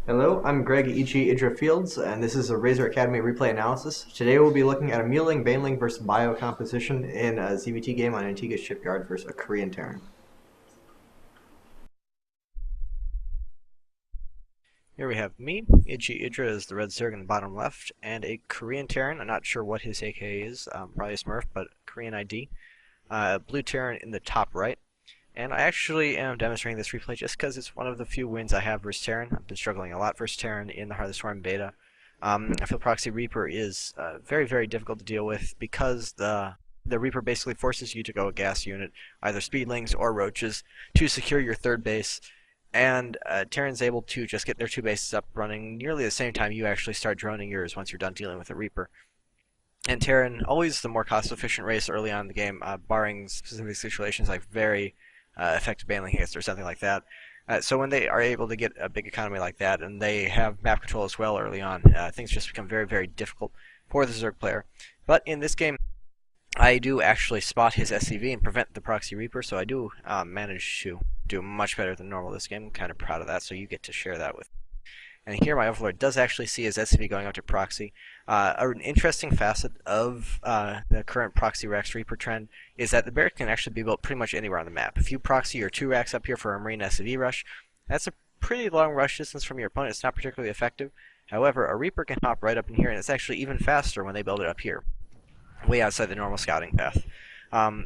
Hello, I'm Greg EG.IdrA Fields, and this is a Razer Academy replay analysis. Today we'll be looking at a Muta Ling Bane versus Bio composition in a ZvT game on Antigua Shipyard versus a Korean Terran. Here we have me, EG.IdrA is the red Zerg in the bottom left, and a Korean Terran. I'm not sure what his AKA is, probably a Smurf, but Korean ID. Blue Terran in the top right. And I actually am demonstrating this replay just because it's one of the few wins I have versus Terran. I've been struggling a lot versus Terran in the Heart of the Swarm beta. I feel Proxy Reaper is very, very difficult to deal with because the Reaper basically forces you to go a gas unit, either Speedlings or Roaches, to secure your third base. And Terran's able to just get their two bases up running nearly the same time you actually start droning yours once you're done dealing with the Reaper. And Terran, always the more cost-efficient race early on in the game, barring specific situations like very effective baneling hits or something like that. So when they are able to get a big economy like that, and they have map control as well early on, things just become very, very difficult for the Zerg player. But in this game, I do actually spot his SCV and prevent the Proxy Reaper, so I do manage to do much better than normal this game. I'm kind of proud of that, so you get to share that with me. And here my Overlord does actually see his SCV going up to Proxy. An interesting facet of the current Proxy Rex Reaper trend is that the barracks can actually be built pretty much anywhere on the map. If you proxy your 2 racks up here for a Marine SCV rush, that's a pretty long rush distance from your opponent. It's not particularly effective. However, a Reaper can hop right up in here, and it's actually even faster when they build it up here, way outside the normal scouting path.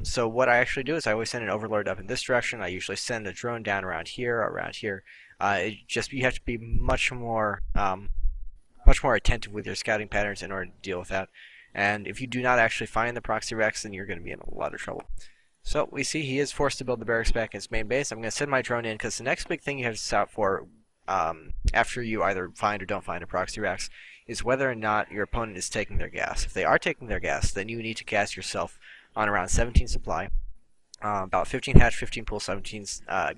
So what I actually do is I always send an Overlord up in this direction. I usually send a drone down around here. You have to be much more attentive with your scouting patterns in order to deal with that. And if you do not actually find the Proxy Rex, then you're going to be in a lot of trouble. So we see he is forced to build the barracks back in his main base. I'm going to send my drone in because the next big thing you have to scout for after you either find or don't find a Proxy Rex is whether or not your opponent is taking their gas. If they are taking their gas, then you need to gas yourself on around 17 supply. About 15 hatch, 15 pool, 17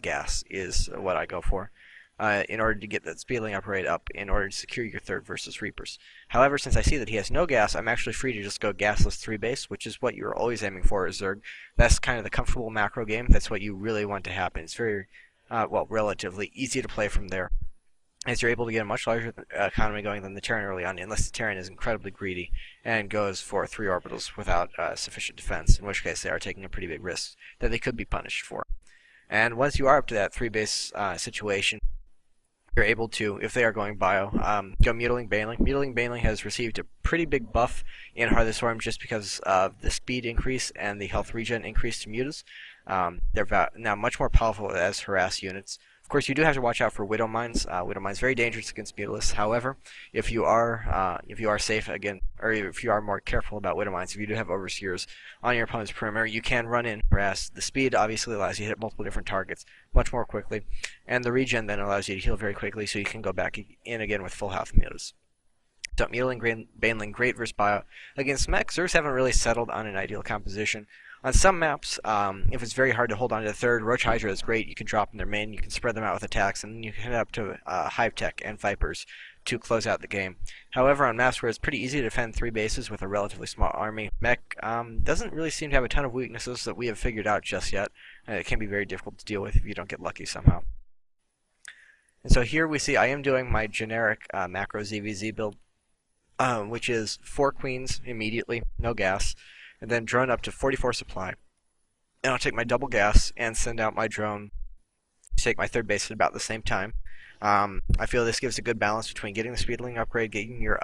gas is what I go for. In order to get that Speedling upgrade up in order to secure your third versus Reapers. However, since I see that he has no gas, I'm actually free to just go gasless 3 base, which is what you're always aiming for as Zerg. That's kind of the comfortable macro game. That's what you really want to happen. It's very, relatively easy to play from there, as you're able to get a much larger economy going than the Terran early on, unless the Terran is incredibly greedy and goes for 3 orbitals without sufficient defense, in which case they are taking a pretty big risk that they could be punished for. And once you are up to that 3 base situation, you're able to, if they are going bio, go Muta Ling Bane. Muta Ling Bane has received a pretty big buff in Heart of the Swarm just because of the speed increase and the health regen increase to mutas. They're now much more powerful as harass units. Of course, you do have to watch out for Widow Mines. Widow Mines very dangerous against Mutalists. However, if you are safe again, or if you are more careful about Widow Mines, if you do have Overseers on your opponent's perimeter, you can run in harass. The speed obviously allows you to hit multiple different targets much more quickly, and the regen then allows you to heal very quickly, so you can go back in again with full health mutas. So Muta Ling Bane, great versus bio. Against mech, Zergs haven't really settled on an ideal composition. On some maps, if it's very hard to hold on to the third, Roach Hydra is great. You can drop in their main, you can spread them out with attacks, and then you can head up to Hive Tech and Vipers to close out the game. However, on maps where it's pretty easy to defend 3 bases with a relatively small army, mech doesn't really seem to have a ton of weaknesses that we have figured out just yet. It can be very difficult to deal with if you don't get lucky somehow. And so here we see I am doing my generic macro ZVZ build, which is 4 queens immediately, no gas, and then drone up to 44 supply. And I'll take my double gas and send out my drone to take my third base at about the same time. I feel this gives a good balance between getting the Speedling upgrade, getting your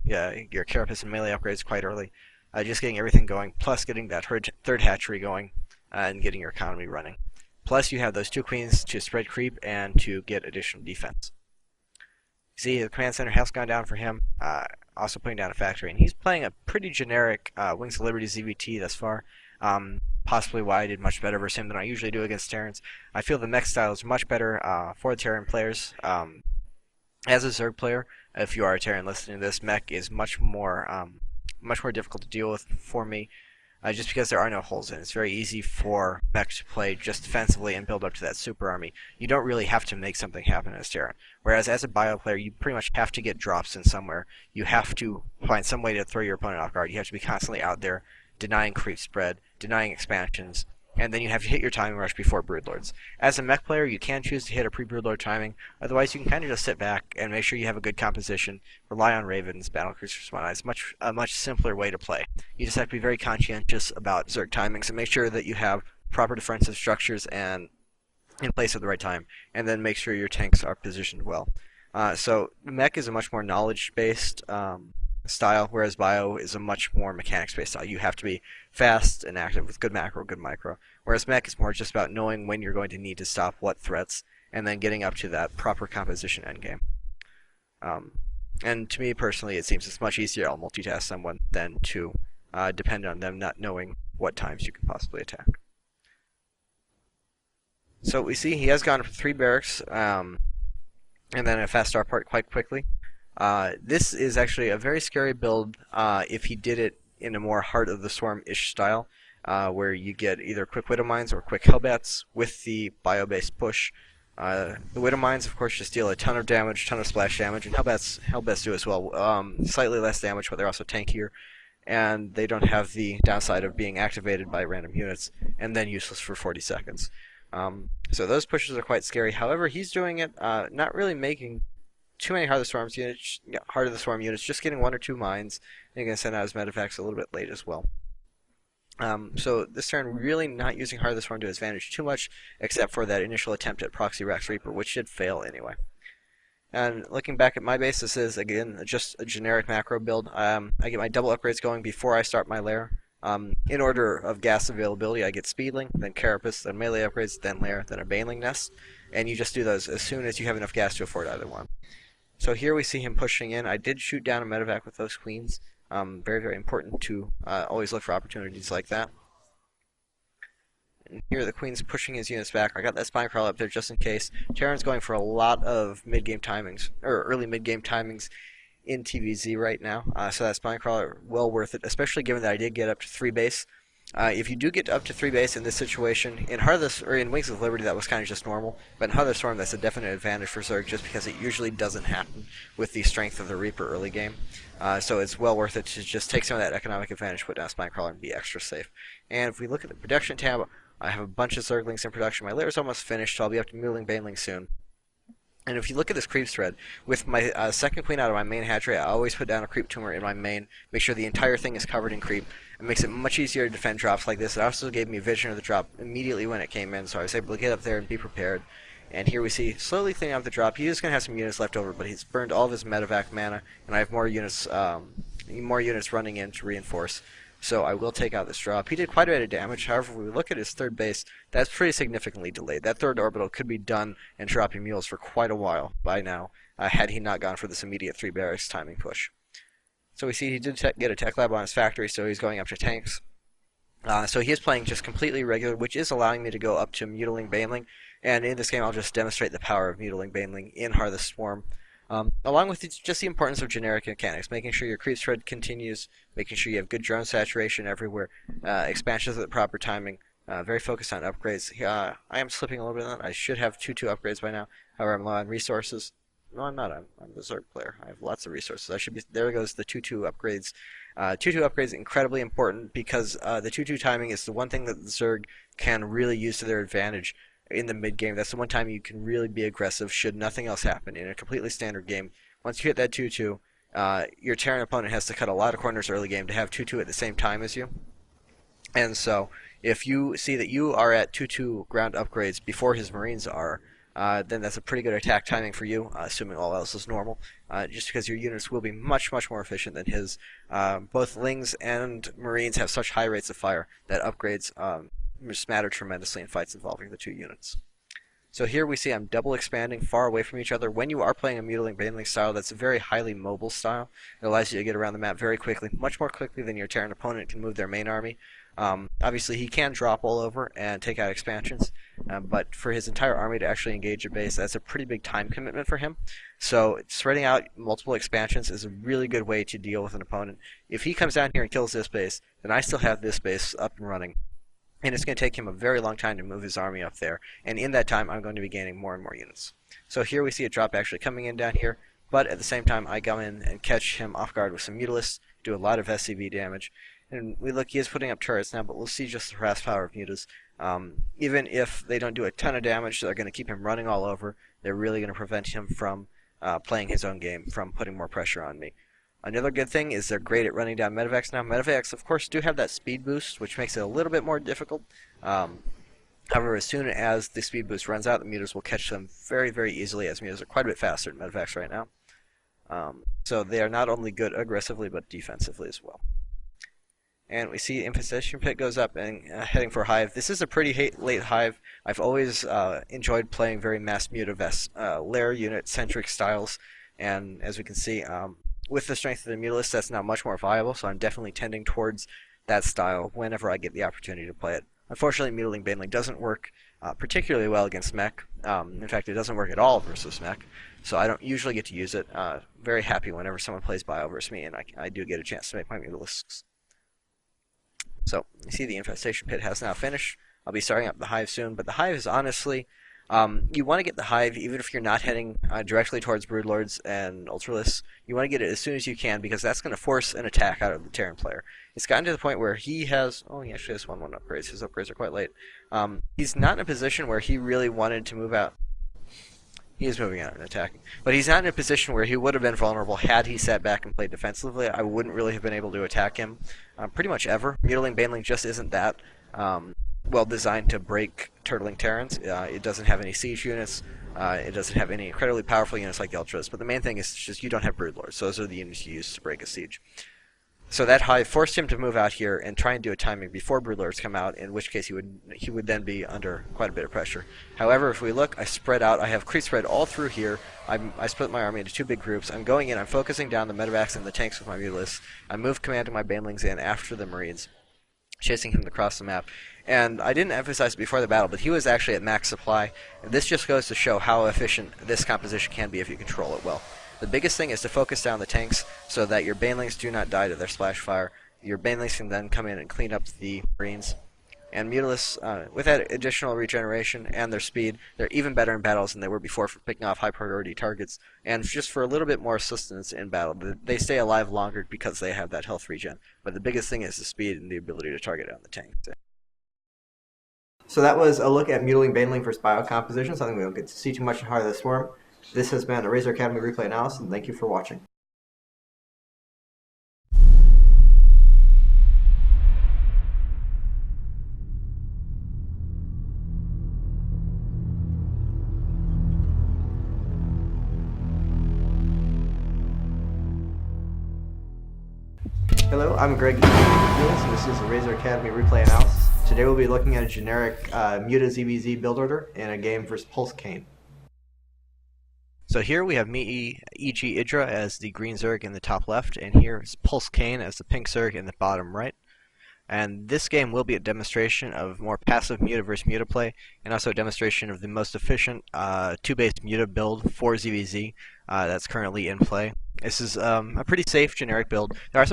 Carapace and melee upgrades quite early, just getting everything going, plus getting that third hatchery going, and getting your economy running. Plus you have those 2 queens to spread creep and to get additional defense. See, the command center has gone down for him, also putting down a factory, and he's playing a pretty generic Wings of Liberty ZvT thus far. Possibly why I did much better versus him than I usually do against Terrans. I feel the mech style is much better for the Terran players. As a Zerg player, if you are a Terran listening to this, mech is much more difficult to deal with for me. Just because there are no holes in it. It's very easy for mech to play just defensively and build up to that super army. You don't really have to make something happen as Terran. Whereas as a bio player, you pretty much have to get drops in somewhere. You have to find some way to throw your opponent off guard. You have to be constantly out there denying creep spread, denying expansions, and then you have to hit your timing rush before Broodlords. As a mech player, you can choose to hit a pre-Broodlord timing. Otherwise, you can kind of just sit back and make sure you have a good composition. Rely on Ravens, Battlecruisers, whatnot. It's a much simpler way to play. You just have to be very conscientious about Zerg timings and make sure that you have proper defensive structures and in place at the right time, and then make sure your tanks are positioned well. So mech is a much more knowledge-based style, whereas bio is a much more mechanics-based style. You have to be fast and active with good macro, good micro. Whereas mech is more just about knowing when you're going to need to stop what threats, and then getting up to that proper composition endgame. And to me personally, it seems it's much easier to multitask someone than to depend on them not knowing what times you can possibly attack. So we see he has gone for 3 barracks, and then a fast start part quite quickly. This is actually a very scary build if he did it in a more Heart of the Swarm-ish style, where you get either quick Widow Mines or quick Hellbats with the bio-based push. The Widow Mines, of course, just deal a ton of damage, ton of splash damage, and Hellbats do as well. Slightly less damage, but they're also tankier, and they don't have the downside of being activated by random units, and then useless for 40 seconds. So those pushes are quite scary. However, he's doing it, not really making too many Heart of the Swarm units, just getting 1 or 2 mines. And going to send out his medevac's a little bit late as well. So this turn, really not using Heart of the Swarm to his advantage too much, except for that initial attempt at Proxy Rax Reaper, which did fail anyway. And looking back at my base, this is, again, just a generic macro build. I get my double upgrades going before I start my lair. In order of gas availability, I get Speedling, then Carapace, then melee upgrades, then Lair, then a Baneling Nest, and you just do those as soon as you have enough gas to afford either one. So here we see him pushing in. I did shoot down a medevac with those queens. Very, very important to always look for opportunities like that. And here the queen's pushing his units back. I got that spine crawl up there just in case. Terran's going for a lot of mid-game timings, or early mid-game timings in TVZ right now, so that spine crawler, well worth it, especially given that I did get up to 3 base. If you do get up to 3 base in this situation, in Wings of Liberty that was kind of just normal, but in Heart of the Storm that's a definite advantage for Zerg just because it usually doesn't happen with the strength of the Reaper early game. So it's well worth it to just take some of that economic advantage, put down a spine crawler, and be extra safe. And if we look at the production tab, I have a bunch of Zerglings in production. My lair is almost finished, so I'll be up to Muta Ling Bane soon. And if you look at this creep thread, with my second queen out of my main hatchery, I always put down a creep tumor in my main, make sure the entire thing is covered in creep. It makes it much easier to defend drops like this. It also gave me a vision of the drop immediately when it came in, so I was able to get up there and be prepared. And here we see, slowly thinning out the drop. He is going to have some units left over, but he's burned all of his medevac mana, and I have more units running in to reinforce. So I will take out this drop. He did quite a bit of damage. However, if we look at his third base, that's pretty significantly delayed. That third orbital could be done and dropping mules for quite a while by now, had he not gone for this immediate 3 barracks timing push. So we see he did get a tech lab on his factory, so he's going up to tanks. So he is playing just completely regular, which is allowing me to go up to Muta Ling Bane. And in this game, I'll just demonstrate the power of Muta Ling Bane in Heart of the Swarm. Along with just the importance of generic mechanics, making sure your creep thread continues, making sure you have good drone saturation everywhere, expansions at the proper timing, very focused on upgrades. I am slipping a little bit on that. I should have 2-2 upgrades by now. However, I'm low on resources. No, I'm not. I'm a Zerg player. I have lots of resources. I should be. There goes the 2-2 upgrades. 2-2 upgrades incredibly important because the 2-2 timing is the one thing that the Zerg can really use to their advantage in the mid game. That's the one time you can really be aggressive should nothing else happen in a completely standard game. Once you hit that 2-2, your Terran opponent has to cut a lot of corners early game to have 2-2 at the same time as you. And so if you see that you are at 2-2 ground upgrades before his Marines are, then that's a pretty good attack timing for you, assuming all else is normal, just because your units will be much, much more efficient than his. Both Lings and Marines have such high rates of fire that upgrades just matter tremendously in fights involving the 2 units. So here we see I'm double expanding far away from each other. When you are playing a Muta Ling Bane style, that's a very highly mobile style. It allows you to get around the map very quickly, much more quickly than your Terran opponent can move their main army. Obviously, he can drop all over and take out expansions, but for his entire army to actually engage a base, that's a pretty big time commitment for him. So spreading out multiple expansions is a really good way to deal with an opponent. If he comes down here and kills this base, then I still have this base up and running. And it's going to take him a very long time to move his army up there. And in that time, I'm going to be gaining more and more units. So here we see a drop actually coming in down here. But at the same time, I come in and catch him off guard with some Mutalisks, do a lot of SCV damage. And we look, he is putting up turrets now, but we'll see just the harass power of Mutas. Even if they don't do a ton of damage, they're going to keep him running all over. They're really going to prevent him from playing his own game, from putting more pressure on me. Another good thing is they're great at running down medevacs now. Medevacs, of course, do have that speed boost, which makes it a little bit more difficult. However, as soon as the speed boost runs out, the mutas will catch them very, very easily, as mutas are quite a bit faster than medevacs right now. So they are not only good aggressively, but defensively as well. And we see Infestation Pit goes up and heading for Hive. This is a pretty late Hive. I've always enjoyed playing very mass muta lair unit-centric styles, and as we can see, with the strength of the Mutalist, that's now much more viable, so I'm definitely tending towards that style whenever I get the opportunity to play it. Unfortunately, Muta Ling Bane doesn't work particularly well against mech. In fact, it doesn't work at all versus mech, so I don't usually get to use it. Very happy whenever someone plays Bio versus me, and I do get a chance to make my Mutalisks. So, you see the Infestation Pit has now finished. I'll be starting up the Hive soon, but the Hive is honestly... you want to get the Hive even if you're not heading directly towards Broodlords and Ultralisks. You want to get it as soon as you can because that's going to force an attack out of the Terran player. It's gotten to the point where he has... Oh, he actually has 1-1 upgrades. His upgrades are quite late. He's not in a position where he really wanted to move out. He is moving out and attacking. But he's not in a position where he would have been vulnerable had he sat back and played defensively. I wouldn't really have been able to attack him pretty much ever. Muta Ling Bane just isn't that well designed to break turtling Terrans. It doesn't have any siege units. It doesn't have any incredibly powerful units like the Ultras. But the main thing is just you don't have Broodlords. So those are the units you use to break a siege. So that Hive forced him to move out here and try and do a timing before Broodlords come out, in which case he would then be under quite a bit of pressure. However, if we look, I spread out. I have creep spread all through here. I split my army into two big groups. I'm going in. I'm focusing down the medevacs and the tanks with my Mutalisks. I move commanding my Banelings in after the Marines, chasing him across the map. And I didn't emphasize it before the battle, but he was actually at max supply. And this just goes to show how efficient this composition can be if you control it well. The biggest thing is to focus down the tanks so that your Banelings do not die to their splash fire. Your Banelings can then come in and clean up the Marines. And Mutalisks, with that additional regeneration and their speed, they're even better in battles than they were before for picking off high priority targets. And just for a little bit more sustenance in battle, they stay alive longer because they have that health regen. But the biggest thing is the speed and the ability to target on the tank. So that was a look at Muta Ling Bane versus Bio composition, something we don't get to see too much in Heart of the Swarm. This has been a Razer Academy replay analysis, and thank you for watching. Hello, I'm Greg, and this is a Razer Academy replay analysis. Today we'll be looking at a generic Muta ZvZ build order in a game versus Pulse Kane. So here we have me, EG.IdrA as the green Zerg in the top left, and here is Pulse Kane as the pink Zerg in the bottom right. And this game will be a demonstration of more passive Muta versus Muta play, and also a demonstration of the most efficient two-based Muta build for ZvZ that's currently in play. This is a pretty safe generic build. There are some